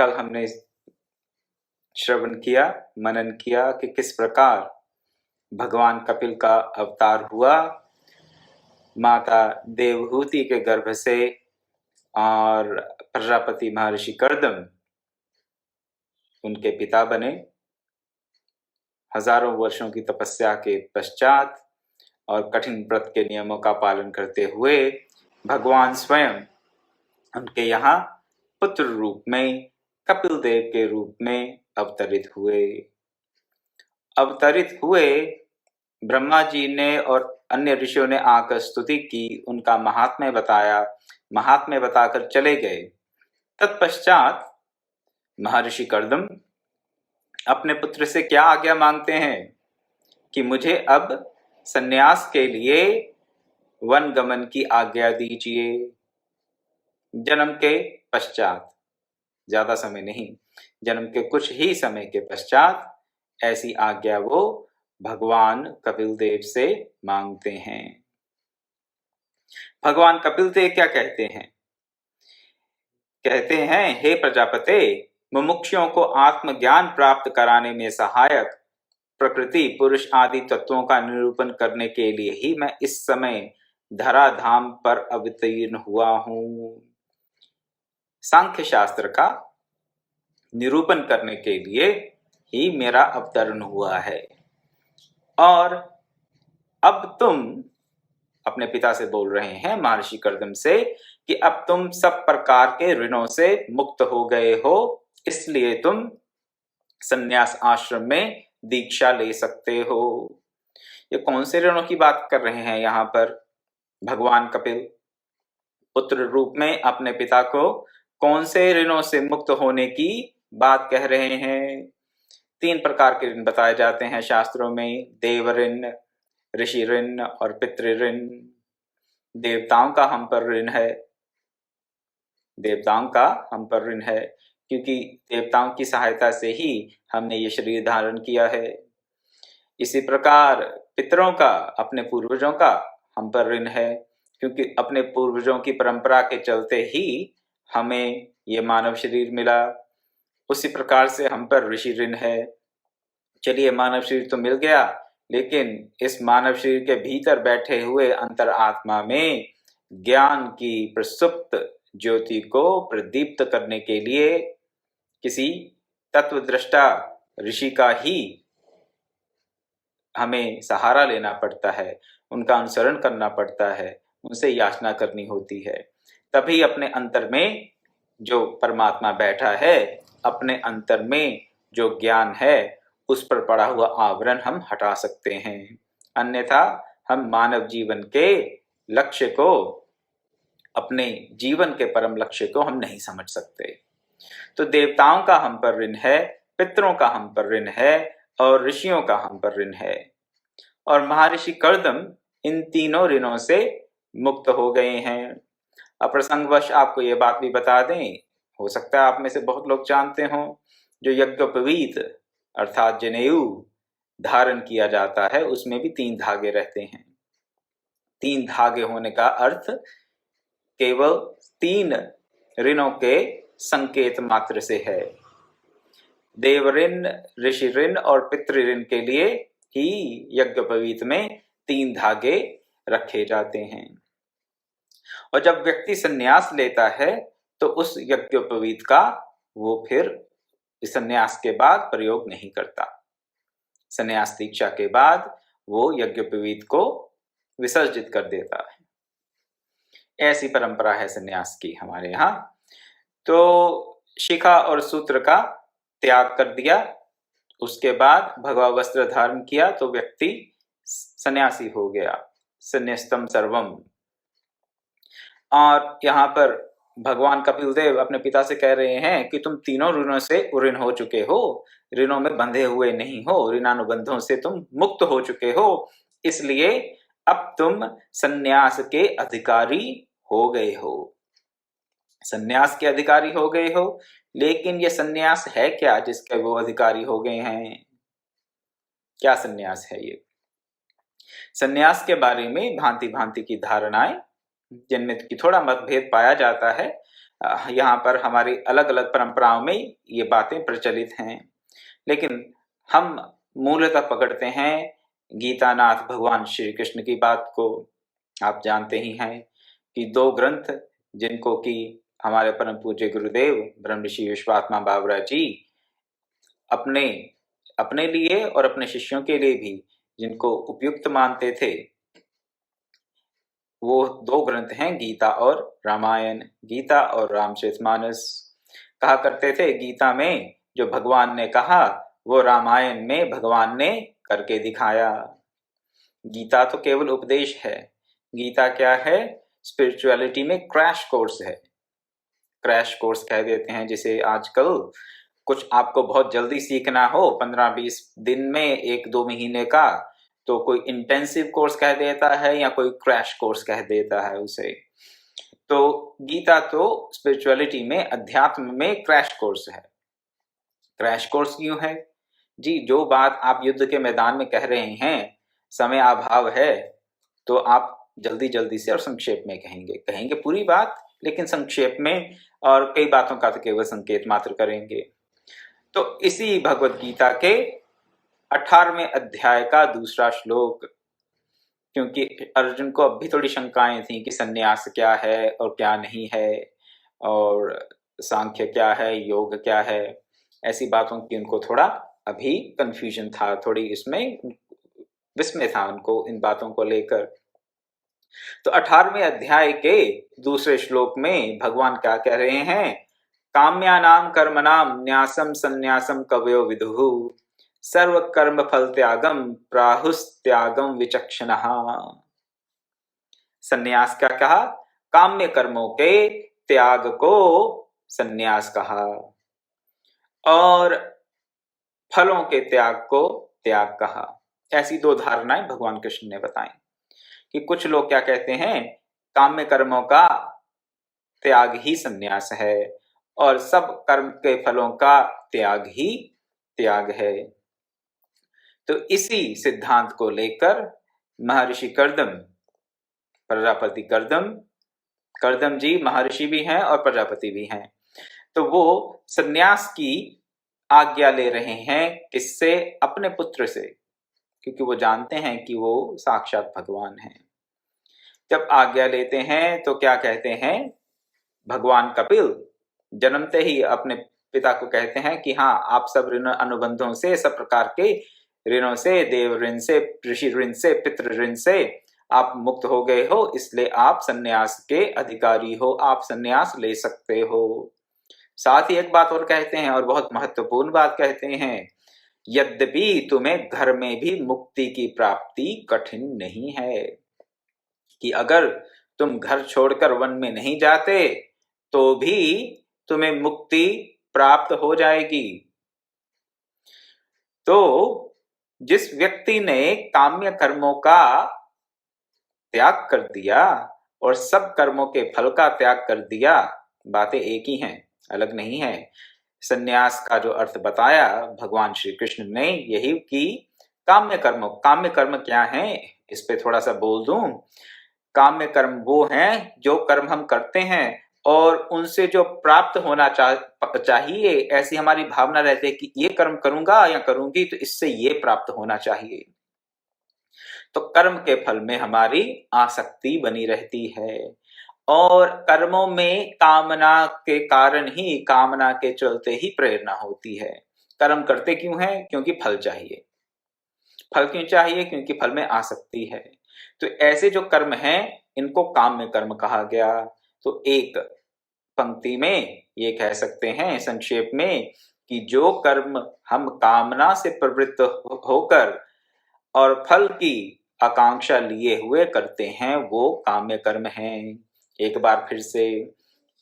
कल हमने श्रवण किया, मनन किया कि किस प्रकार भगवान कपिल का अवतार हुआ, माता देवहूति के गर्भ से, और प्रजापति महर्षि कर्दम उनके पिता बने। हजारों वर्षों की तपस्या के पश्चात और कठिन व्रत के नियमों का पालन करते हुए भगवान स्वयं उनके यहाँ पुत्र रूप में, कपिल देव के रूप में अवतरित हुए। ब्रह्मा जी ने और अन्य ऋषियों ने आकर स्तुति की, उनका महात्म्य बताया, महात्म्य बताकर चले गए। तत्पश्चात महर्षि कर्दम अपने पुत्र से क्या आज्ञा मांगते हैं कि मुझे अब सन्यास के लिए वन गमन की आज्ञा दीजिए। जन्म के पश्चात, ज्यादा समय नहीं, जन्म के कुछ ही समय के पश्चात ऐसी आज्ञा वो भगवान कपिल देव से मांगते हैं। भगवान कपिल देव क्या कहते हैं? कहते हैं, हे प्रजापते, मुमुक्षुओं को आत्मज्ञान प्राप्त कराने में सहायक प्रकृति, पुरुष आदि तत्वों का निरूपण करने के लिए ही मैं इस समय धराधाम पर अवतीर्ण हुआ हूं। सांख्य शास्त्र का निरूपण करने के लिए ही मेरा अवतरण हुआ है। और अब तुम, अपने पिता से बोल रहे हैं महर्षि कर्दम से, कि अब तुम सब प्रकार के ऋणों से मुक्त हो गए हो, इसलिए तुम संन्यास आश्रम में दीक्षा ले सकते हो। ये कौन से ऋणों की बात कर रहे हैं यहाँ पर भगवान कपिल? पुत्र रूप में अपने पिता को कौन से ऋणों से मुक्त होने की बात कह रहे हैं? 3 प्रकार के ऋण बताए जाते हैं शास्त्रों में, देव ऋण, ऋषि ऋण और पितृ ऋण। देवताओं का हम पर ऋण है, देवताओं का हम पर ऋण है, क्योंकि देवताओं की सहायता से ही हमने ये शरीर धारण किया है। इसी प्रकार पितरों का, अपने पूर्वजों का हम पर ऋण है, क्योंकि अपने पूर्वजों की परंपरा के चलते ही हमें ये मानव शरीर मिला। उसी प्रकार से हम पर ऋषि ऋण है। चलिए, मानव शरीर तो मिल गया, लेकिन इस मानव शरीर के भीतर बैठे हुए अंतर आत्मा में ज्ञान की प्रसुप्त ज्योति को प्रदीप्त करने के लिए किसी तत्वदृष्टा ऋषि का ही हमें सहारा लेना पड़ता है, उनका अनुसरण करना पड़ता है, उनसे याचना करनी होती है। तभी अपने अंतर में जो परमात्मा बैठा है, अपने अंतर में जो ज्ञान है, उस पर पड़ा हुआ आवरण हम हटा सकते हैं। अन्यथा हम मानव जीवन के लक्ष्य को, अपने जीवन के परम लक्ष्य को हम नहीं समझ सकते। तो देवताओं का हम पर ऋण है, पितरों का हम पर ऋण है और ऋषियों का हम पर ऋण है। और महर्षि कर्दम इन तीनों ऋणों से मुक्त हो गए हैं। अप्रसंगवश आपको ये बात भी बता दें, हो सकता है आप में से बहुत लोग जानते हों, जो यज्ञोपवीत अर्थात जनेऊ धारण किया जाता है, उसमें भी 3 धागे रहते हैं। 3 धागे होने का अर्थ केवल 3 ऋणों के संकेत मात्र से है। देव ऋण, ऋषि ऋण और पितृ ऋण के लिए ही यज्ञोपवीत में 3 धागे रखे जाते हैं। और जब व्यक्ति संन्यास लेता है तो उस यज्ञोपवीत का वो फिर संन्यास के बाद प्रयोग नहीं करता। संन्यास दीक्षा के बाद वो यज्ञोपवीत को विसर्जित कर देता है। ऐसी परंपरा है संन्यास की हमारे यहाँ। तो शिखा और सूत्र का त्याग कर दिया, उसके बाद भगवा वस्त्र धारण किया तो व्यक्ति सन्यासी हो गया, संन्यस्तम सर्वम। और यहाँ पर भगवान कपिल देव अपने पिता से कह रहे हैं कि तुम तीनों ऋणों से ऋण हो चुके हो, ऋणों में बंधे हुए नहीं हो, ऋणानुबंधों से तुम मुक्त हो चुके हो, इसलिए अब तुम सन्यास के अधिकारी हो गए हो। सन्यास के अधिकारी हो गए हो, लेकिन ये सन्यास है क्या जिसके वो अधिकारी हो गए हैं? क्या सन्यास है ये? सन्यास के बारे में भांति भांति की धारणाएं, जिनमें की थोड़ा मतभेद पाया जाता है, यहाँ पर हमारी अलग अलग परंपराओं में ये बातें प्रचलित हैं, लेकिन हम मूलतः पकड़ते हैं गीतानाथ भगवान श्री कृष्ण की बात को। आप जानते ही हैं कि दो ग्रंथ जिनको कि हमारे परम पूज्य गुरुदेव ब्रह्मऋषि विश्वात्मा बाबरा जी अपने अपने लिए और अपने शिष्यों के लिए भी जिनको उपयुक्त मानते थे, वो दो ग्रंथ हैं गीता और रामायण। गीता और रामचरितमानस। कहा करते थे गीता में जो भगवान ने कहा वो रामायण में भगवान ने करके दिखाया। गीता तो केवल उपदेश है। गीता क्या है? स्पिरिचुअलिटी में क्रैश कोर्स है। क्रैश कोर्स कह देते हैं जिसे आजकल। कुछ आपको बहुत जल्दी सीखना हो 15-20 दिन में, 1-2 महीने का, तो कोई इंटेंसिव कोर्स कह देता है या कोई क्रैश कोर्स कह देता है उसे। तो गीता तो स्पिरिचुअलिटी में, अध्यात्म में क्रैश कोर्स है। क्रैश कोर्स क्यों है जी? जो बात आप युद्ध के मैदान में कह रहे हैं, समय अभाव है, तो आप जल्दी जल्दी से और संक्षेप में कहेंगे पूरी बात, लेकिन संक्षेप में, और कई बातों का तो केवल संकेत मात्र करेंगे। तो इसी भगवत गीता के 18वें अध्याय का दूसरा श्लोक, क्योंकि अर्जुन को अब भी थोड़ी शंकाएं थी कि सन्यास क्या है और क्या नहीं है, और सांख्य क्या है, योग क्या है, ऐसी बातों की उनको थोड़ा अभी कंफ्यूजन था, थोड़ी इसमें विस्मय था उनको इन बातों को लेकर। तो 18वें अध्याय के दूसरे श्लोक में भगवान क्या कह रहे हैं? काम्यानाम कर्मणाम न्यासम संन्यासम कवयो विदुः सर्व कर्म फल त्यागम प्राहुस्त्यागम विचक्षणः। सन्यास क्या कहा? काम्य कर्मों के त्याग को सन्यास कहा, और फलों के त्याग को त्याग कहा। ऐसी दो धारणाएं भगवान कृष्ण ने बताई कि कुछ लोग क्या कहते हैं, काम्य कर्मों का त्याग ही सन्यास है और सब कर्म के फलों का त्याग ही त्याग है। तो इसी सिद्धांत को लेकर महर्षि कर्दम, प्रजापति कर्दम, कर्दम जी महर्षि भी हैं और प्रजापति भी हैं, तो वो सन्यास की आज्ञा ले रहे हैं। किससे? अपने पुत्र से, क्योंकि वो जानते हैं कि वो साक्षात भगवान हैं। जब आज्ञा लेते हैं तो क्या कहते हैं? भगवान कपिल जन्मते ही अपने पिता को कहते हैं कि हाँ, आप सब ऋण अनुबंधों से, सब प्रकार के ऋणों से, देव ऋण से, ऋषि ऋण से, पितृ ऋण से आप मुक्त हो गए हो, इसलिए आप सन्यास के अधिकारी हो, आप सन्यास ले सकते हो। साथ ही एक बात और कहते हैं, और बहुत महत्वपूर्ण बात कहते हैं, यद्यपि तुम्हें घर में भी मुक्ति की प्राप्ति कठिन नहीं है, कि अगर तुम घर छोड़कर वन में नहीं जाते तो भी तुम्हें मुक्ति प्राप्त हो जाएगी। तो जिस व्यक्ति ने काम्य कर्मों का त्याग कर दिया और सब कर्मों के फल का त्याग कर दिया, बातें एक ही हैं, अलग नहीं है। सन्यास का जो अर्थ बताया भगवान श्री कृष्ण ने, यही कि काम्य कर्म क्या है, इस पे थोड़ा सा बोल दूं। काम्य कर्म वो हैं जो कर्म हम करते हैं और उनसे जो प्राप्त होना चाहिए, ऐसी हमारी भावना रहती है कि ये कर्म करूंगा या करूंगी तो इससे ये प्राप्त होना चाहिए। तो कर्म के फल में हमारी आसक्ति बनी रहती है, और कर्मों में कामना के कारण ही, कामना के चलते ही प्रेरणा होती है। कर्म करते क्यों हैं? क्योंकि फल चाहिए। फल क्यों चाहिए? क्योंकि फल में आसक्ति है। तो ऐसे जो कर्म हैं इनको काम्य कर्म कहा गया। तो एक पंक्ति में ये कह सकते हैं संक्षेप में कि जो कर्म हम कामना से प्रवृत्त होकर और फल की आकांक्षा लिए हुए करते हैं वो काम्य कर्म हैं। एक बार फिर से,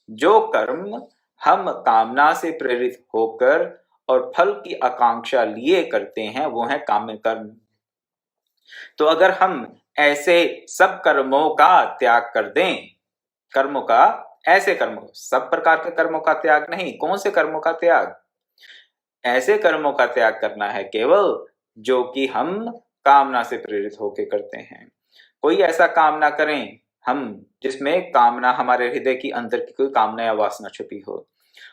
जो कर्म हम कामना से प्रेरित होकर और फल की आकांक्षा लिए करते हैं वो है काम्य कर्म। तो अगर हम ऐसे सब कर्मों का त्याग कर दें, कर्मों का, ऐसे कर्मों, सब प्रकार के कर्मों का त्याग नहीं, कौन से कर्मों का त्याग? ऐसे कर्मों का त्याग करना है केवल जो कि हम कामना से प्रेरित होकर करते हैं। कोई ऐसा काम ना करें हम जिसमें कामना, हमारे हृदय की अंदर की कोई कामना या वासना छुपी हो,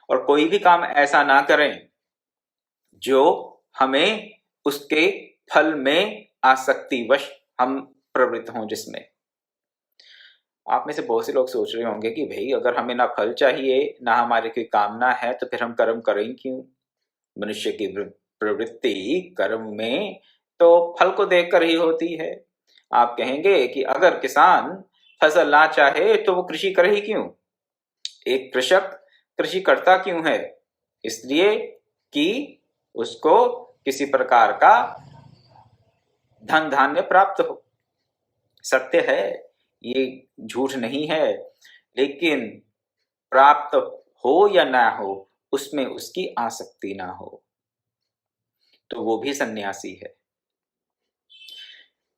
और कोई भी काम ऐसा ना करें जो हमें उसके फल में आसक्तिवश हम प्रवृत्त हों। जिसमें आप में से बहुत से लोग सोच रहे होंगे कि भाई अगर हमें ना फल चाहिए ना हमारी कोई कामना है तो फिर हम कर्म करें क्यों? मनुष्य की प्रवृत्ति कर्म में तो फल को देखकर ही होती है। आप कहेंगे कि अगर किसान फसल ना चाहे तो वो कृषि करे ही क्यों? एक कृषक कृषि करता क्यों है? इसलिए कि उसको किसी प्रकार का धन धान्य प्राप्त हो। सत्य है, ये झूठ नहीं है, लेकिन प्राप्त हो या ना हो उसमें उसकी आसक्ति ना हो तो वो भी सन्यासी है।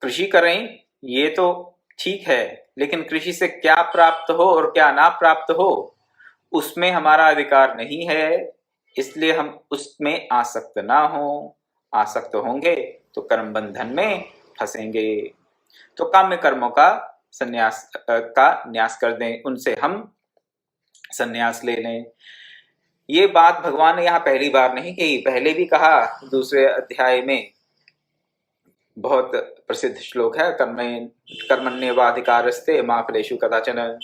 कृषि करें ये तो ठीक है, लेकिन कृषि से क्या प्राप्त हो और क्या ना प्राप्त हो उसमें हमारा अधिकार नहीं है, इसलिए हम उसमें आसक्त ना हो। आसक्त होंगे तो कर्म बंधन में फंसेंगे। तो काम्य कर्मों का संन्यास का न्यास कर दें, उनसे हम संन्यास ले लें। ये बात भगवान ने यहाँ पहली बार नहीं कही, पहले भी कहा। दूसरे अध्याय में बहुत प्रसिद्ध श्लोक है, कर्मण्येवाधिकारस्ते मा फलेषु कदाचन।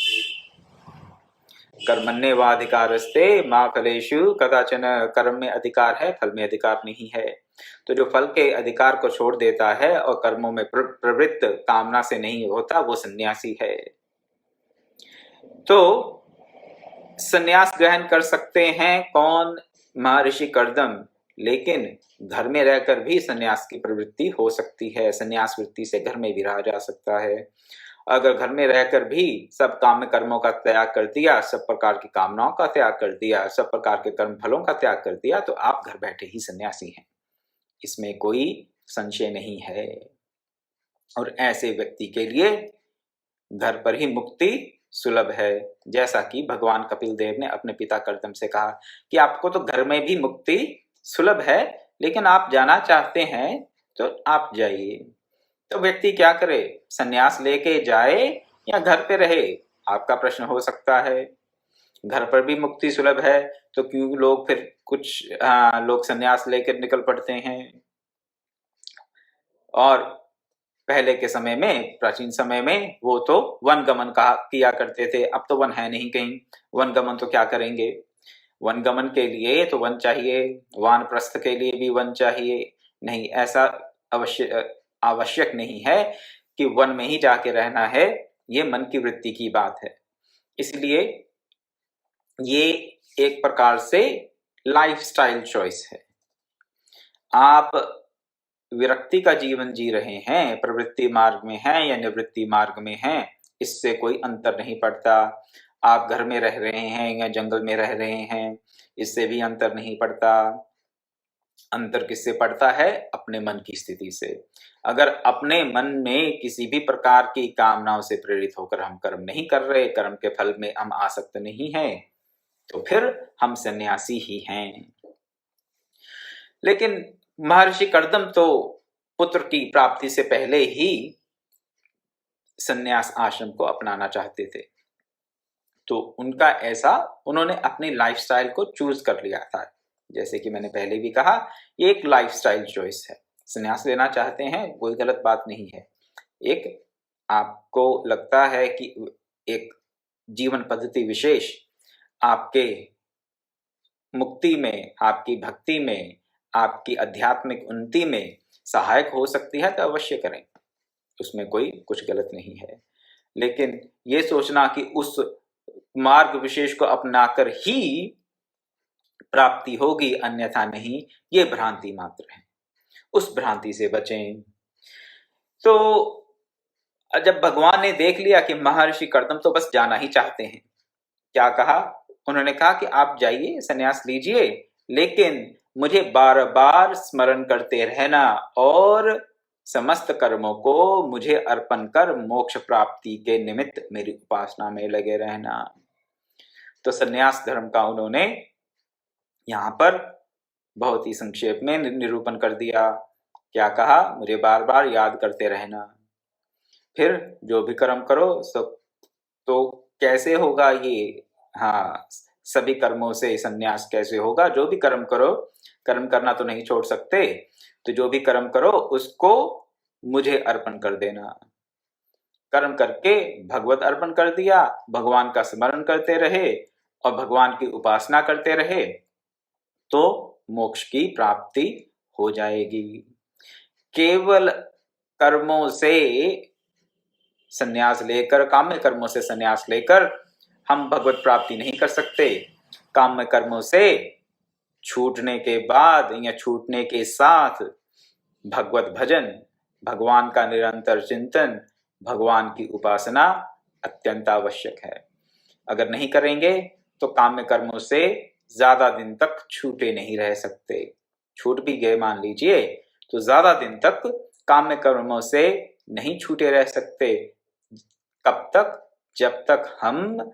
कर्मण्येवाधिकारस्ते मा फलेषु कदाचन। कर्म में अधिकार है, फल में अधिकार नहीं है। तो जो फल के अधिकार को छोड़ देता है और कर्मों में प्रवृत्त कामना से नहीं होता वो सन्यासी है। तो संन्यास ग्रहण कर सकते हैं कौन? महर्षि कर्दम। लेकिन घर में रहकर भी संन्यास की प्रवृत्ति हो सकती है। संन्यास वृत्ति से घर में भी रहा जा सकता है। अगर घर में रहकर भी सब काम्य कर्मों का त्याग कर दिया, सब प्रकार की कामनाओं का त्याग कर दिया, सब प्रकार के कर्म फलों का त्याग कर दिया, तो आप घर बैठे ही सन्यासी हैं, इसमें कोई संशय नहीं है। और ऐसे व्यक्ति के लिए घर पर ही मुक्ति सुलभ है। जैसा कि भगवान कपिल देव ने अपने पिता कर्दम से कहा कि आपको तो घर में भी मुक्ति सुलभ है, लेकिन आप जाना चाहते हैं तो आप जाइए। तो व्यक्ति क्या करे? संन्यास लेके जाए या घर पे रहे? आपका प्रश्न हो सकता है। घर पर भी मुक्ति सुलभ है तो क्यों लोग फिर कुछ लोग संन्यास लेकर निकल पड़ते हैं। और पहले के समय में, प्राचीन समय में वो तो वन गमन कहा किया करते थे। अब तो वन है नहीं कहीं, वन गमन तो क्या करेंगे? वन गमन के लिए तो वन चाहिए, वानप्रस्थ के लिए भी वन चाहिए। नहीं, ऐसा आवश्यक नहीं है कि वन में ही जाके रहना है। ये मन की वृत्ति की बात है। इसलिए ये एक प्रकार से लाइफस्टाइल चॉइस है। आप विरक्ति का जीवन जी रहे हैं, प्रवृत्ति मार्ग में हैं या निवृत्ति मार्ग में हैं, इससे कोई अंतर नहीं पड़ता। आप घर में रह रहे हैं या जंगल में रह रहे हैं, इससे भी अंतर नहीं पड़ता। अंतर किससे पड़ता है? अपने मन की स्थिति से। अगर अपने मन में किसी भी प्रकार की कामनाओं से प्रेरित होकर हम कर्म नहीं कर रहे, कर्म के फल में हम आसक्त नहीं हैं, तो फिर हम सन्यासी ही हैं। लेकिन महर्षि कर्दम तो पुत्र की प्राप्ति से पहले ही सन्यास आश्रम को अपनाना चाहते थे। तो उनका ऐसा, उन्होंने अपनी लाइफस्टाइल को चूज कर लिया था। जैसे कि मैंने पहले भी कहा, ये एक लाइफस्टाइल चॉइस है। सन्यास लेना चाहते हैं, कोई गलत बात नहीं है। एक आपको लगता है कि एक जीवन पद्धति विशेष आपके मुक्ति में, आपकी भक्ति में, आपकी आध्यात्मिक उन्नति में सहायक हो सकती है तो अवश्य करें, उसमें कोई कुछ गलत नहीं है। लेकिन ये सोचना कि उस मार्ग विशेष को अपनाकर ही प्राप्ति होगी अन्यथा नहीं, ये भ्रांति मात्र है। उस भ्रांति से बचें। तो जब भगवान ने देख लिया कि महर्षि कर्दम तो बस जाना ही चाहते हैं, क्या कहा? उन्होंने कहा कि आप जाइए, संन्यास लीजिए, लेकिन मुझे बार बार स्मरण करते रहना और समस्त कर्मों को मुझे अर्पण कर मोक्ष प्राप्ति के निमित्त मेरी उपासना में लगे रहना। तो संन्यास धर्म का उन्होंने यहाँ पर बहुत ही संक्षेप में निरूपण कर दिया। क्या कहा? मुझे बार बार याद करते रहना, फिर जो भी कर्म करो सब तो कैसे होगा ये? हाँ, सभी कर्मों से संन्यास कैसे होगा? जो भी कर्म करो, कर्म करना तो नहीं छोड़ सकते, तो जो भी कर्म करो उसको मुझे अर्पण कर देना। कर्म करके भगवत अर्पण कर दिया, भगवान का स्मरण करते रहे और भगवान की उपासना करते रहे तो मोक्ष की प्राप्ति हो जाएगी। केवल कर्मों से संन्यास लेकर, काम्य कर्मों से संन्यास लेकर हम भगवत प्राप्ति नहीं कर सकते। काम्य कर्मों से छूटने के बाद या छूटने के साथ भगवत भजन, भगवान का निरंतर चिंतन, भगवान की उपासना अत्यंत आवश्यक है। अगर नहीं करेंगे तो काम्य कर्मों से ज्यादा दिन तक छूटे नहीं रह सकते। छूट भी गए मान लीजिए तो ज्यादा दिन तक काम्य कर्मों से नहीं छूटे रह सकते। कब तक? जब तक हम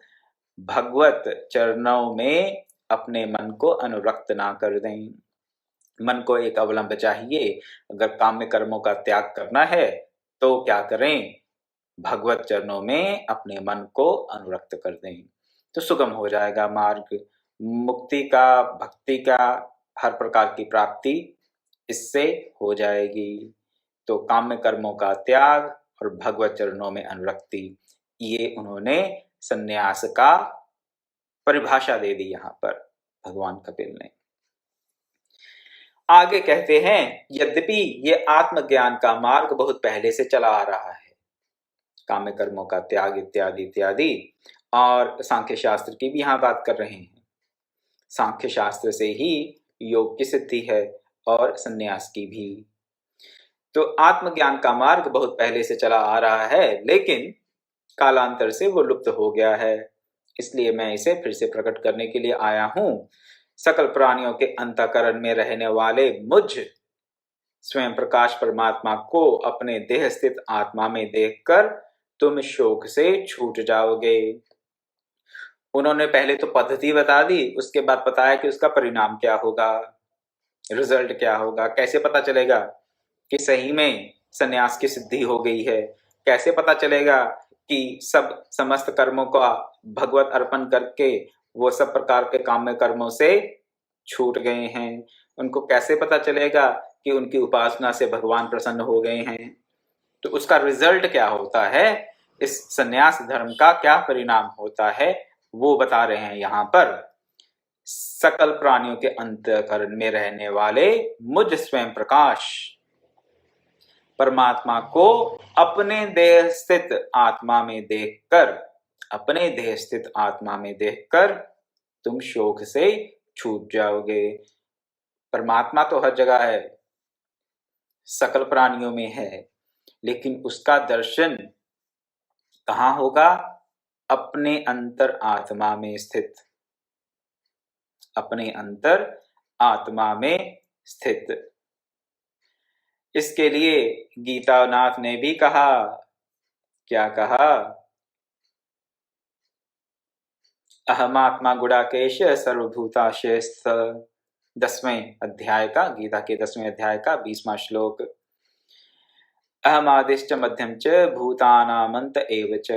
भगवत चरणों में अपने मन को अनुरक्त ना कर दें। मन को एक अवलंब चाहिए। अगर काम्य कर्मों का त्याग करना है तो क्या करें? भगवत चरणों में अपने मन को अनुरक्त कर दें, तो सुगम हो जाएगा मार्ग। मुक्ति का, भक्ति का, हर प्रकार की प्राप्ति इससे हो जाएगी। तो काम्य कर्मों का त्याग और भगवत चरणों में अनुरक्ति, ये उन्होंने संन्यास का परिभाषा दे दी यहाँ पर भगवान कपिल ने। आगे कहते हैं, यद्यपि ये आत्मज्ञान का मार्ग बहुत पहले से चला आ रहा है, काम्य कर्मों का त्याग इत्यादि इत्यादि, और सांख्य शास्त्र की भी यहाँ बात कर रहे हैं। सांख्य शास्त्र से ही योग की सिद्धि है और संन्यास की भी। तो आत्मज्ञान का मार्ग बहुत पहले से चला आ रहा है, लेकिन कालांतर से वो लुप्त हो गया है। इसलिए मैं इसे फिर से प्रकट करने के लिए आया हूं। सकल प्राणियों के अंतःकरण में रहने वाले मुझ स्वयं प्रकाश परमात्मा को अपने देह स्थित आत्मा में देखकर तुम शोक से छूट जाओगे। उन्होंने पहले तो पद्धति बता दी, उसके बाद बताया कि उसका परिणाम क्या होगा, रिजल्ट क्या होगा। कैसे पता चलेगा कि सही में संन्यास की सिद्धि हो गई है? कैसे पता चलेगा कि सब समस्त कर्मों का भगवत अर्पण करके वो सब प्रकार के काम्य कर्मों से छूट गए हैं? उनको कैसे पता चलेगा कि उनकी उपासना से भगवान प्रसन्न हो गए हैं? तो उसका रिजल्ट क्या होता है, इस संन्यास धर्म का क्या परिणाम होता है, वो बता रहे हैं यहाँ पर। सकल प्राणियों के अंतःकरण में रहने वाले मुझ स्वयं प्रकाश परमात्मा को अपने देह स्थित आत्मा में देखकर, अपने देह स्थित आत्मा में देखकर तुम शोक से छूट जाओगे। परमात्मा तो हर जगह है, सकल प्राणियों में है, लेकिन उसका दर्शन कहाँ होगा? अपने अंतर आत्मा में स्थित, अपने अंतर आत्मा में स्थित। इसके लिए गीतानाथ ने भी कहा, क्या कहा? अहमात्मा गुडाकेश सर्वभूताशयस्थ, 10वें अध्याय का, गीता के 10वें अध्याय का 20वां श्लोक। अहमादिश्च मध्यम च भूतानामंत एव च।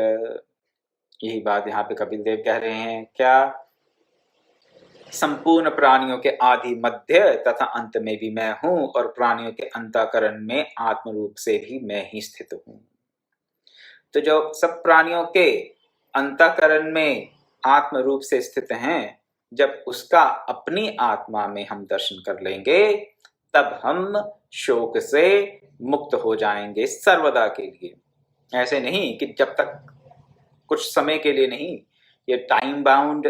यही बात यहाँ पे कपिल देव कह रहे हैं। क्या? संपूर्ण प्राणियों के आदि, मध्य तथा अंत में भी मैं हूं, और प्राणियों के अंतःकरण में आत्म रूप से भी मैं ही स्थित हूं। तो जो सब प्राणियों के अंतःकरण में आत्म रूप से स्थित हैं, जब उसका अपनी आत्मा में हम दर्शन कर लेंगे, तब हम शोक से मुक्त हो जाएंगे सर्वदा के लिए। ऐसे नहीं कि जब तक, कुछ समय के लिए नहीं, ये टाइम बाउंड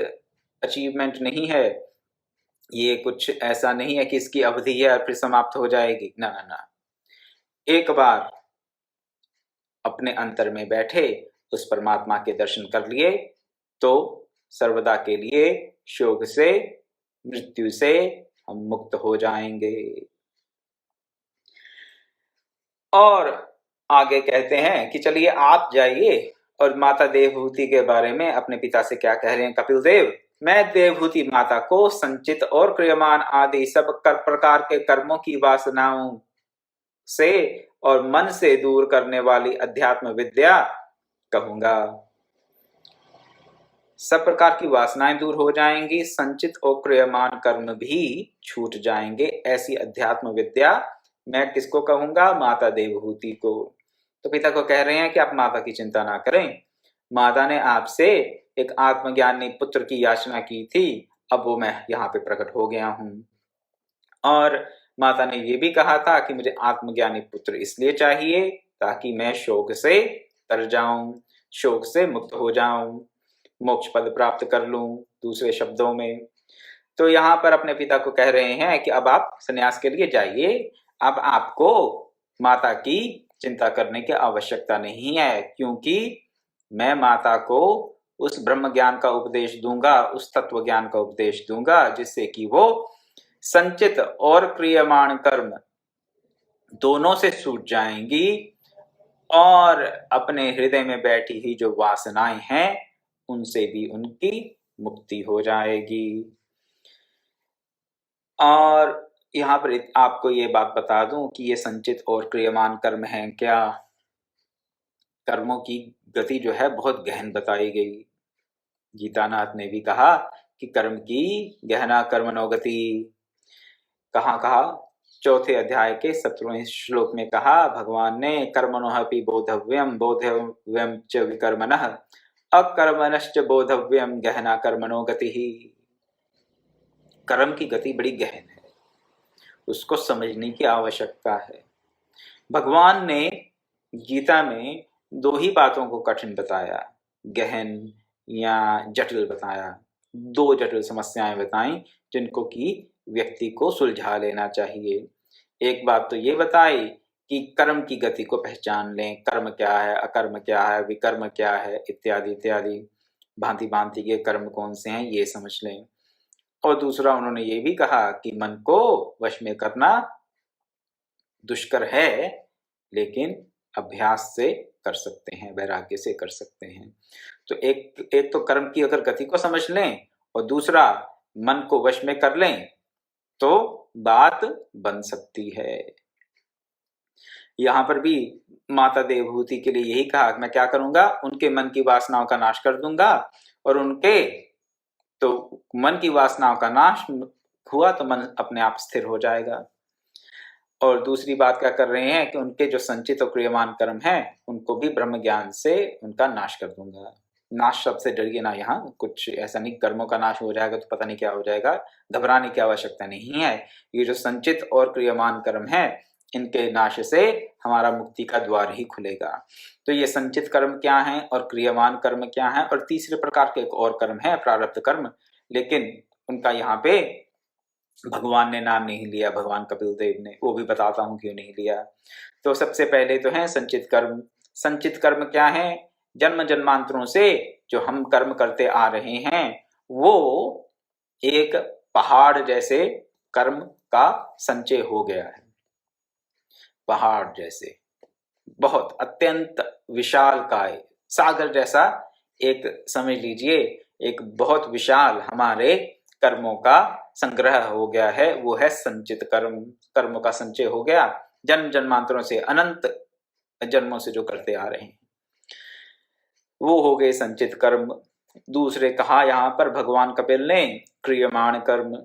अचीवमेंट नहीं है, ये कुछ ऐसा नहीं है कि इसकी अवधि है और फिर समाप्त हो जाएगी। ना ना ना, एक बार अपने अंतर में बैठे उस परमात्मा के दर्शन कर लिए तो सर्वदा के लिए शोक से, मृत्यु से हम मुक्त हो जाएंगे। और आगे कहते हैं कि चलिए आप जाइए और माता देवहूति के बारे में अपने पिता से क्या कह रहे हैं कपिल देव। मैं देवहूति माता को संचित और क्रियमान आदि सब प्रकार के कर्मों की वासनाओं से और मन से दूर करने वाली अध्यात्म विद्या कहूंगा। सब प्रकार की वासनाएं दूर हो जाएंगी, संचित और क्रियमान कर्म भी छूट जाएंगे। ऐसी अध्यात्म विद्या मैं किसको कहूंगा? माता देवहूति को। तो पिता को कह रहे हैं कि आप माता की चिंता ना करें, माता ने आपसे एक आत्मज्ञानी पुत्र की याचना की थी, अब वो मैं यहाँ पे प्रकट हो गया हूँ। और माता ने ये भी कहा था कि मुझे आत्मज्ञानी पुत्र इसलिए चाहिए ताकि मैं शोक से तर जाऊं, शोक से मुक्त हो जाऊं, मोक्ष पद प्राप्त कर लूं, दूसरे शब्दों में। तो यहाँ पर अपने पिता को कह रहे हैं कि अब आप संन्यास के लिए जाइए, अब आपको माता की चिंता करने की आवश्यकता नहीं है, क्योंकि मैं माता को उस ब्रह्म ज्ञान का उपदेश दूंगा, उस तत्व ज्ञान का उपदेश दूंगा, जिससे कि वो संचित और क्रियमाण कर्म दोनों से छूट जाएंगी और अपने हृदय में बैठी ही जो वासनाएं हैं उनसे भी उनकी मुक्ति हो जाएगी। और यहाँ पर आपको ये बात बता दूं कि ये संचित और क्रियमान कर्म हैं क्या? कर्मों की गति जो है बहुत गहन बताई गई। गीतानाथ ने भी कहा कि कर्म की गहना कर्मणो गति। कहाँ कहा? चौथे अध्याय के 17वें श्लोक में कहा भगवान ने, कर्मणोऽपि बोधव्यम बोधव्यम च विकर्मणः अकर्मणश्च बोधव्यम गहना कर्मणो गतिः। कर्म की गति बड़ी गहन है, उसको समझने की आवश्यकता है। भगवान ने गीता में दो ही बातों को कठिन बताया, गहन या जटिल बताया। दो जटिल समस्याएं बताई जिनको कि व्यक्ति को सुलझा लेना चाहिए। एक बात तो ये बताई कि कर्म की गति को पहचान लें, कर्म क्या है, अकर्म क्या है, विकर्म क्या है, इत्यादि इत्यादि, भांति भांति के कर्म कौन से हैं ये समझ लें। और दूसरा उन्होंने ये भी कहा कि मन को वश में करना दुष्कर है, लेकिन अभ्यास से कर सकते हैं, वैराग्य से कर सकते हैं। तो एक तो कर्म की अगर गति को समझ लें और दूसरा मन को वश में कर लें तो बात बन सकती है। यहां पर भी माता देवहूति के लिए यही कहा कि मैं क्या करूंगा, उनके मन की वासनाओं का नाश कर दूंगा, और उनके तो मन की वासनाओं का नाश हुआ तो मन अपने आप स्थिर हो जाएगा। और दूसरी बात क्या कर रहे हैं कि उनके जो संचित और क्रियमान कर्म हैं उनको भी ब्रह्म ज्ञान से उनका नाश कर दूंगा। नाश शब्द से डरिए ना, यहाँ कुछ ऐसा नहीं कर्मों का नाश हो जाएगा तो पता नहीं क्या हो जाएगा, घबराने की आवश्यकता नहीं है। ये जो संचित और क्रियमान कर्म है इनके नाश से हमारा मुक्ति का द्वार ही खुलेगा। तो ये संचित कर्म क्या है और क्रियमान कर्म क्या है, और तीसरे प्रकार के एक और कर्म है प्रारब्ध कर्म, लेकिन उनका यहाँ पे भगवान ने नाम नहीं लिया, भगवान कपिल देव ने, वो भी बताता हूं क्यों नहीं लिया। तो सबसे पहले तो है संचित कर्म। संचित कर्म क्या है? जन्म जन्मांतरों से जो हम कर्म करते आ रहे हैं वो एक पहाड़ जैसे कर्म का संचय हो गया है। पहाड़ जैसे बहुत अत्यंत विशालकाय सागर जैसा एक समझ लीजिए, एक बहुत विशाल हमारे कर्मों का संग्रह हो गया है, वो है संचित कर्म। कर्मों का संचय हो गया जन्म जन्मांतरों से, अनंत जन्मों से जो करते आ रहे हैं वो हो गए संचित कर्म। दूसरे कहा यहाँ पर भगवान कपिल ने क्रियमाण कर्म,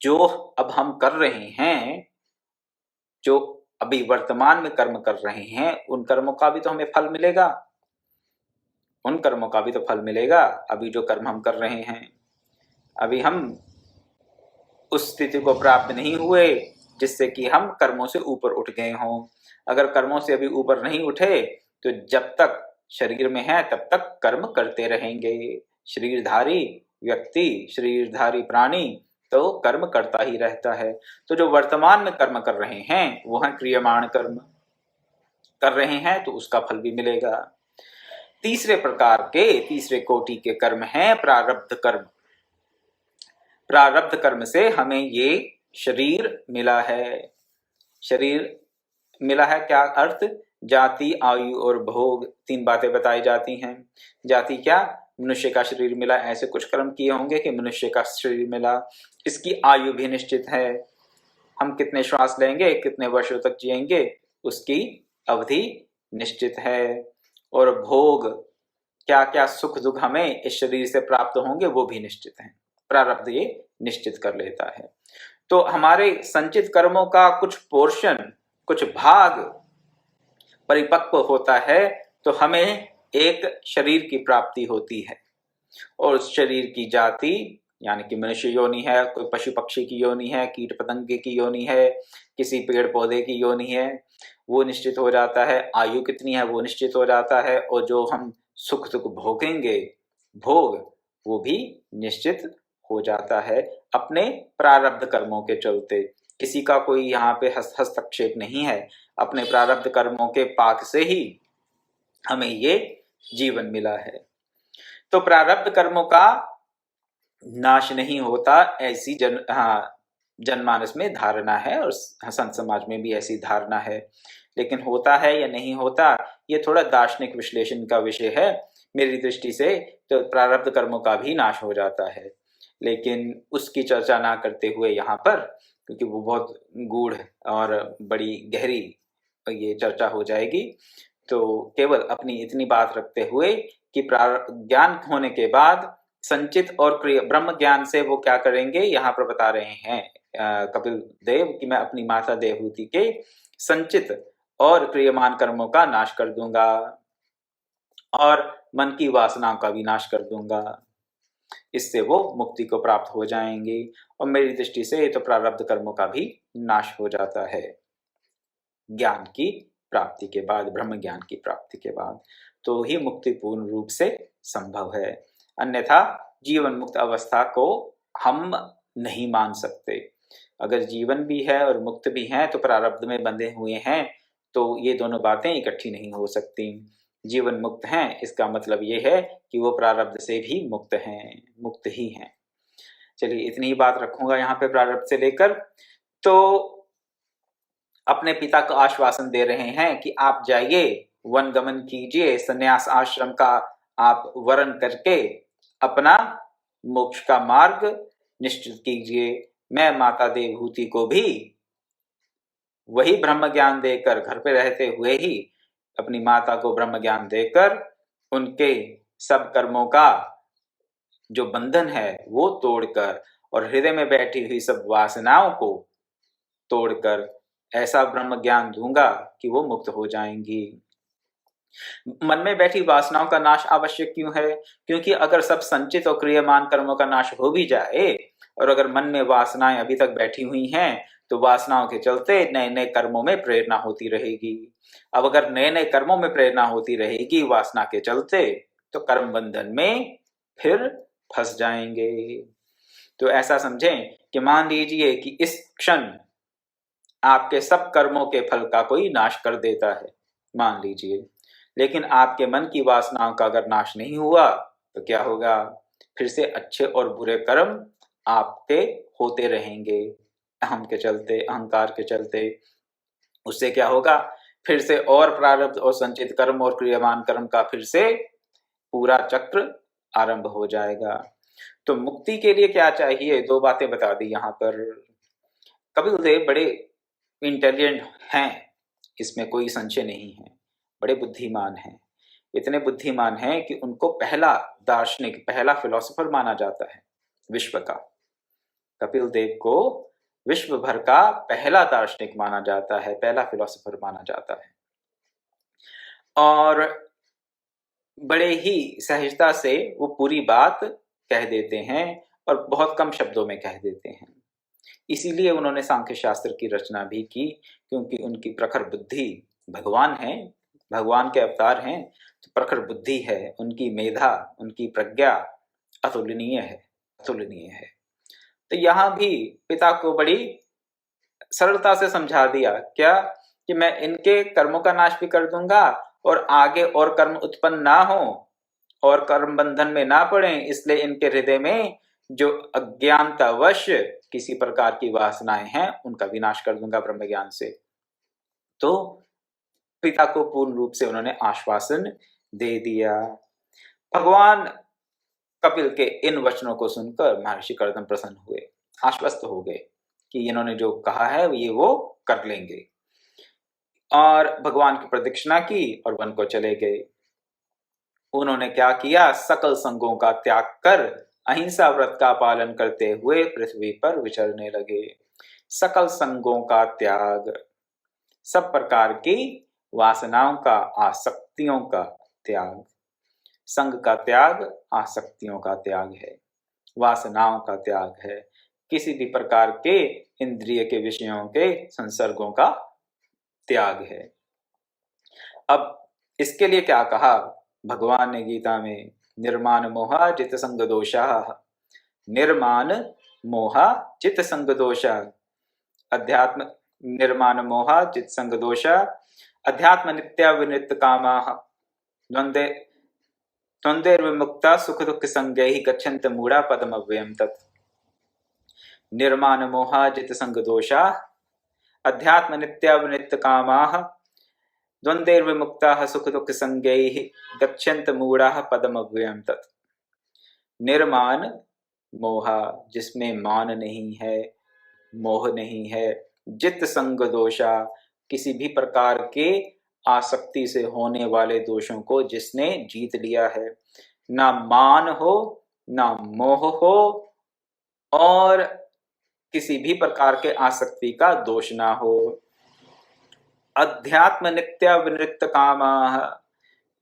जो अब हम कर रहे हैं, जो अभी वर्तमान में कर्म कर रहे हैं, उन कर्मों का भी तो हमें फल मिलेगा, उन कर्मों का भी तो फल मिलेगा। अभी जो कर्म हम कर रहे हैं, अभी हम उस स्थिति को प्राप्त नहीं हुए जिससे कि हम कर्मों से ऊपर उठ गए हों। अगर कर्मों से अभी ऊपर नहीं उठे तो जब तक शरीर में है तब तक कर्म करते रहेंगे। शरीरधारी व्यक्ति, शरीरधारी प्राणी तो कर्म करता ही रहता है। तो जो वर्तमान में कर्म कर रहे हैं वो है क्रियमाण कर्म, कर रहे हैं तो उसका फल भी मिलेगा। तीसरे प्रकार के, तीसरे कोटि के कर्म हैं प्रारब्ध कर्म। प्रारब्ध कर्म से हमें ये शरीर मिला है। शरीर मिला है क्या अर्थ? जाति, आयु और भोग, तीन बातें बताई जाती हैं। जाति क्या? मनुष्य का शरीर मिला, ऐसे कुछ कर्म किए होंगे कि मनुष्य का शरीर मिला। इसकी आयु भी निश्चित है, हम कितने श्वास लेंगे, कितने वर्षों तक जिएंगे, उसकी अवधि निश्चित है। और भोग क्या क्या सुख दुख हमें इस शरीर से प्राप्त होंगे वो भी निश्चित है। प्रारब्ध ये निश्चित कर लेता है। तो हमारे संचित कर्मों का कुछ पोर्शन, कुछ भाग परिपक्व होता है तो हमें एक शरीर की प्राप्ति होती है, और उस शरीर की जाति यानी कि मनुष्य योनि है, कोई पशु पक्षी की योनि है, कीट पतंगे की योनि है, किसी पेड़ पौधे की योनि है, वो निश्चित हो जाता है। आयु कितनी है वो निश्चित हो जाता है, और जो हम सुख दुख भोगेंगे भोग वो भी निश्चित हो जाता है अपने प्रारब्ध कर्मों के चलते। किसी का कोई यहाँ पे हस्तक्षेप नहीं है, अपने प्रारब्ध कर्मों के पाक से ही हमें ये जीवन मिला है। तो प्रारब्ध कर्मों का नाश नहीं होता, ऐसी जनमानस में धारणा है, और संत समाज में भी ऐसी धारणा है। लेकिन होता है या नहीं होता ये थोड़ा दार्शनिक विश्लेषण का विषय है। मेरी दृष्टि से तो प्रारब्ध कर्मों का भी नाश हो जाता है, लेकिन उसकी चर्चा ना करते हुए यहाँ पर, क्योंकि वो बहुत गूढ़ और बड़ी गहरी ये चर्चा हो जाएगी, तो केवल अपनी इतनी बात रखते हुए कि ज्ञान होने के बाद संचित और क्रिय ब्रह्म ज्ञान से वो क्या करेंगे यहाँ पर बता रहे हैं कपिल देव कि मैं अपनी माता देवहूति के संचित और क्रियमान कर्मों का नाश कर दूंगा और मन की वासनाओं का भी नाश कर दूंगा। इससे वो मुक्ति को प्राप्त हो जाएंगे, और मेरी दृष्टि से तो प्रारब्ध कर्मों का भी नाश हो जाता है ज्ञान की प्राप्ति के बाद, ब्रह्म ज्ञान की प्राप्ति के बाद, तो ही मुक्ति पूर्ण रूप से संभव है। अन्यथा जीवन मुक्त अवस्था को हम नहीं मान सकते। अगर जीवन भी है और मुक्त भी है तो प्रारब्ध में बंधे हुए हैं, तो ये दोनों बातें इकट्ठी नहीं हो सकती। जीवन मुक्त हैं इसका मतलब ये है कि वो प्रारब्ध से भी मुक्त हैं, मुक्त ही हैं। चलिए इतनी ही बात रखूंगा यहाँ पे प्रारब्ध से लेकर। तो अपने पिता को आश्वासन दे रहे हैं कि आप जाइए, वन गमन कीजिए, संन्यास आश्रम का आप वर्ण करके अपना मोक्ष का मार्ग निश्चित कीजिए। मैं माता देवहूति को भी वही ब्रह्म ज्ञान देकर, घर पे रहते हुए ही अपनी माता को ब्रह्म ज्ञान देकर उनके सब कर्मों का जो बंधन है वो तोड़कर, और हृदय में बैठी हुई सब वासनाओं को तोड़कर ऐसा ब्रह्म ज्ञान दूंगा कि वो मुक्त हो जाएंगी। मन में बैठी वासनाओं का नाश आवश्यक क्यों है? क्योंकि अगर सब संचित और क्रियमान कर्मों का नाश हो भी जाए, और अगर मन में वासनाएं अभी तक बैठी हुई हैं, तो वासनाओं के चलते नए नए कर्मों में प्रेरणा होती रहेगी। अब अगर नए नए कर्मों में प्रेरणा होती रहेगी वासना के चलते, तो कर्म बंधन में फिर फंस जाएंगे। तो ऐसा समझें कि मान लीजिए कि इस क्षण आपके सब कर्मों के फल का कोई नाश कर देता है, मान लीजिए, लेकिन आपके मन की वासनाओं का अगर नाश नहीं हुआ तो क्या होगा? फिर से अच्छे और बुरे कर्म आपके होते रहेंगे अहम के चलते, अहंकार के चलते। उससे क्या होगा? फिर से और प्रारब्ध और संचित कर्म और क्रियमान कर्म का फिर से पूरा चक्र आरंभ हो जाएगा। तो मुक्ति के लिए क्या चाहिए? दो बातें बता दी यहाँ पर। कपिल देव बड़े इंटेलिजेंट हैं, इसमें कोई संशय नहीं है, बड़े बुद्धिमान हैं। इतने बुद्धिमान हैं कि उनको पहला दार्शनिक, पहला फिलोसोफर माना जाता है विश्व का। कपिल देव को विश्व भर का पहला दार्शनिक माना जाता है, पहला फिलोसोफर माना जाता है, और बड़े ही सहजता से वो पूरी बात कह देते हैं और बहुत कम शब्दों में कह देते हैं। इसीलिए उन्होंने सांख्य शास्त्र की रचना भी की, क्योंकि उनकी प्रखर बुद्धि, भगवान है, भगवान के अवतार हैं, तो प्रखर बुद्धि है, उनकी मेधा, उनकी प्रज्ञा अतुलनीय है, अतुलनीय है। तो यहाँ भी पिता को बड़ी सरलता से समझा दिया क्या, कि मैं इनके कर्मों का नाश भी कर दूंगा और आगे और कर्म उत्पन्न ना हो और कर्म बंधन में ना पड़े, इसलिए इनके हृदय में जो अज्ञानतावश किसी प्रकार की वासनाएं हैं उनका विनाश कर दूंगा ब्रह्म ज्ञान से। तो पिता को पूर्ण रूप से उन्होंने आश्वासन दे दिया। भगवान कपिल के इन वचनों को सुनकर महर्षि कर्दम प्रसन्न हुए, आश्वस्त हो गए कि इन्होंने जो कहा है ये वो कर लेंगे, और भगवान की प्रदक्षिणा की और वन को चले गए। उन्होंने क्या किया, सकल संगों का त्याग कर अहिंसा व्रत का पालन करते हुए पृथ्वी पर विचरने लगे। सकल संगों का त्याग, सब प्रकार की वासनाओं का, आसक्तियों का त्याग। संग का त्याग आसक्तियों का त्याग है, वासनाओं का त्याग है, किसी भी प्रकार के इंद्रिय के विषयों के संसर्गों का त्याग है। अब इसके लिए क्या कहा भगवान ने गीता में, निर्माण मोहा जित संग दोषा, निर्माण मोहा चित संग दोषा, अध्यात्म निर्माण मोहा चित संग दोषा, अध्यात्म नित्या विनित कामा, द्वंद्वे द्वंद्वैर्विमुक्ता सुख दुख संगैः गच्छन्त मूढ़ा पदमव्ययम् तत्। निर्माण मोहा जित संग दोषा, अध्यात्म नित्या विनित कामाः, द्वंद्वैर्विमुक्ताः सुख दुख संगैः गच्छन्त मूढ़ाः पदमव्ययम् तत्। निर्माण मोहा, जिसमें मान नहीं है, मोह नहीं है, जित संग दोषा, किसी भी प्रकार के आसक्ति से होने वाले दोषों को जिसने जीत लिया है, ना मान हो ना मोह हो और किसी भी प्रकार के आसक्ति का दोष ना हो। अध्यात्म नित्य विनिवृत्त कामाः,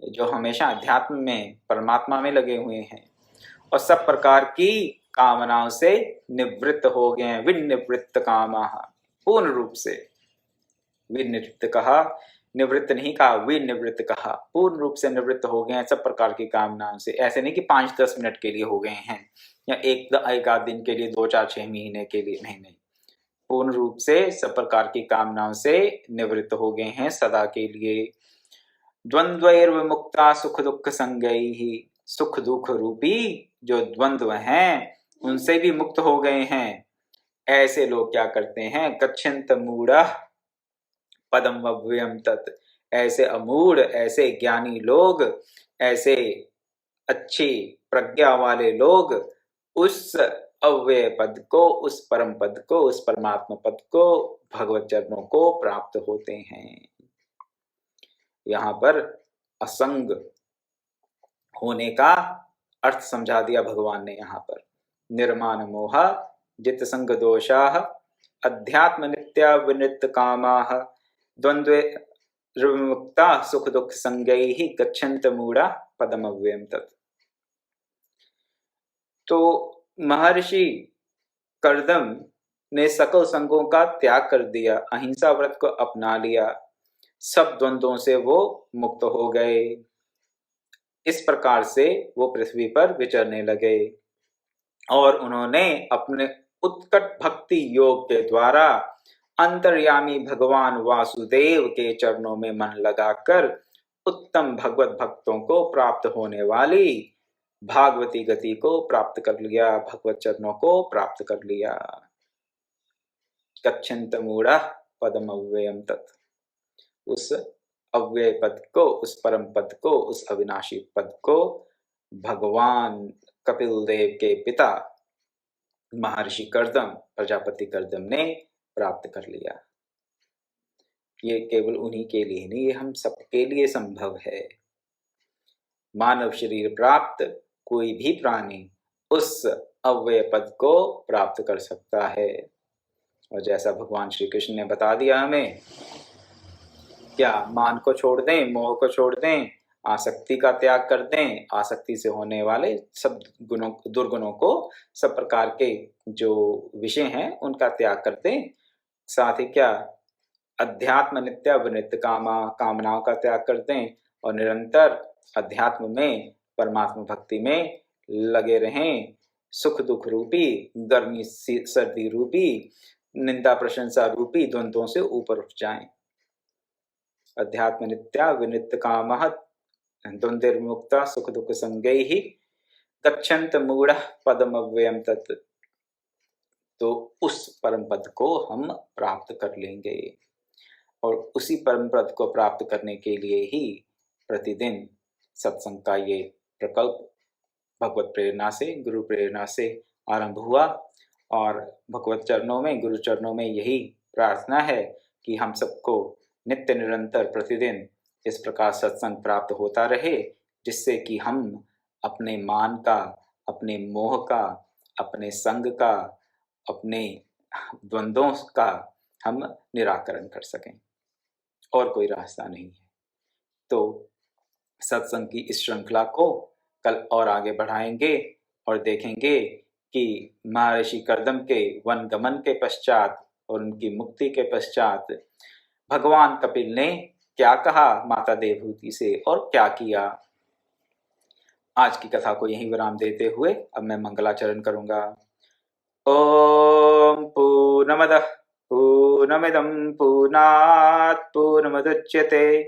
जो हमेशा अध्यात्म में परमात्मा में लगे हुए हैं और सब प्रकार की कामनाओं से निवृत्त हो गए हैं। विनिवृत्त कामाः, पूर्ण रूप से, विनिवृत्त कहा, निवृत्त नहीं कहा, विनिवृत्त कहा, पूर्ण रूप से निवृत्त हो गए हैं सब प्रकार की कामनाओं से। ऐसे नहीं कि 5-10 मिनट के लिए हो गए हैं या एक आध दिन के लिए, 2-4-6 महीने के लिए, नहीं, पूर्ण रूप से सब प्रकार की कामनाओं से निवृत्त हो गए हैं सदा के लिए। द्वंद्वैर्विमुक्ता सुख दुख संगैः, सुख दुख रूपी जो द्वंद्व हैं उनसे भी मुक्त हो गए हैं। ऐसे लोग क्या करते हैं, गच्छन्त मूढ़ः पदम अव्ययम् तत्, ऐसे अमूढ़, ऐसे ज्ञानी लोग, ऐसे अच्छी प्रज्ञा वाले लोग उस अव्यय पद को, उस परम पद को, उस परमात्मा पद को, भगवत चरणों को प्राप्त होते हैं। यहाँ पर असंग होने का अर्थ समझा दिया भगवान ने। यहाँ पर निर्माण मोहा जित संग दोषाः, अध्यात्म नित्या विनिवृत्त कामाः, द्वंद्वे विमुक्ता सुख दुख संगैः गच्छन्त मूढ़ा पदमव्ययम् तत्। तो महर्षि कर्दम ने सकल संगों का त्याग कर दिया, अहिंसा व्रत को अपना लिया, सब द्वंद्वों से वो मुक्त हो गए। इस प्रकार से वो पृथ्वी पर विचरने लगे और उन्होंने अपने उत्कट भक्ति योग के द्वारा अंतर्यामी भगवान वासुदेव के चरणों में मन लगाकर उत्तम भगवत भक्तों को प्राप्त होने वाली भागवती गति को प्राप्त कर लिया, भगवत चरणों को प्राप्त कर लिया। गच्छन्त मूढ़ः पदम अव्ययम् तत्, उस अव्यय पद को, उस परम पद को, उस अविनाशी पद को भगवान कपिल देव के पिता महर्षि कर्दम, प्रजापति कर्दम ने प्राप्त कर लिया। ये केवल उन्हीं के लिए नहीं, ये हम सबके लिए संभव है। मानव शरीर प्राप्त कोई भी प्राणी उस अव्यय पद को प्राप्त कर सकता है। और जैसा भगवान श्री कृष्ण ने बता दिया हमें, क्या मान को छोड़ दें, मोह को छोड़ दें, आसक्ति का त्याग कर दें, आसक्ति से होने वाले सब गुणों, दुर्गुणों को, सब प्रकार के जो विषय हैं उनका त्याग कर दें। साथ ही क्या, अध्यात्म नित्य विनिवृत्त कामनाओं का त्याग कर दें और निरंतर अध्यात्म में, परमात्मा भक्ति में लगे रहें। सुख दुख रूपी, गर्मी सर्दी रूपी, निंदा प्रशंसा रूपी द्वंद्वों से ऊपर उठ जाएं। अध्यात्म नित्या विनिवृत्त कामः द्वंद्वैर्विमुक्ता सुख दुख संगैः गच्छन्त मूढ़ः पदमव्ययम् तत्। तो उस परम पद को हम प्राप्त कर लेंगे और उसी परम पद को प्राप्त करने के लिए ही प्रतिदिन सत्संग का ये प्रकल्प भगवत प्रेरणा से, गुरु प्रेरणा से आरंभ हुआ। और भगवत चरणों में, गुरु चरणों में यही प्रार्थना है कि हम सबको नित्य निरंतर प्रतिदिन इस प्रकार सत्संग प्राप्त होता रहे, जिससे कि हम अपने मान का, अपने मोह का, अपने संग का, अपने द्वंद्वों का हम निराकरण कर सकें। और कोई रास्ता नहीं है। तो सत्संग की इस श्रृंखला को कल और आगे बढ़ाएंगे और देखेंगे कि महर्षि कर्दम के वन गमन के पश्चात और उनकी मुक्ति के पश्चात भगवान कपिल ने क्या कहा माता देवहूति से और क्या किया। आज की कथा को यहीं विराम देते हुए अब मैं मंगलाचरण करूंगा। ओम पूर्णमदः पूर्णमिदं पूर्णात् पूर्णमुदच्यते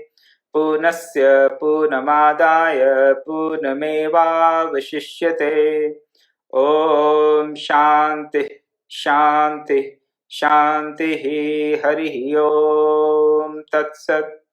पूर्णस्य पूर्णमादाय पूर्णमेवावशिष्यते। ओम शांति शांति शांति। हरि ओम तत्सत्।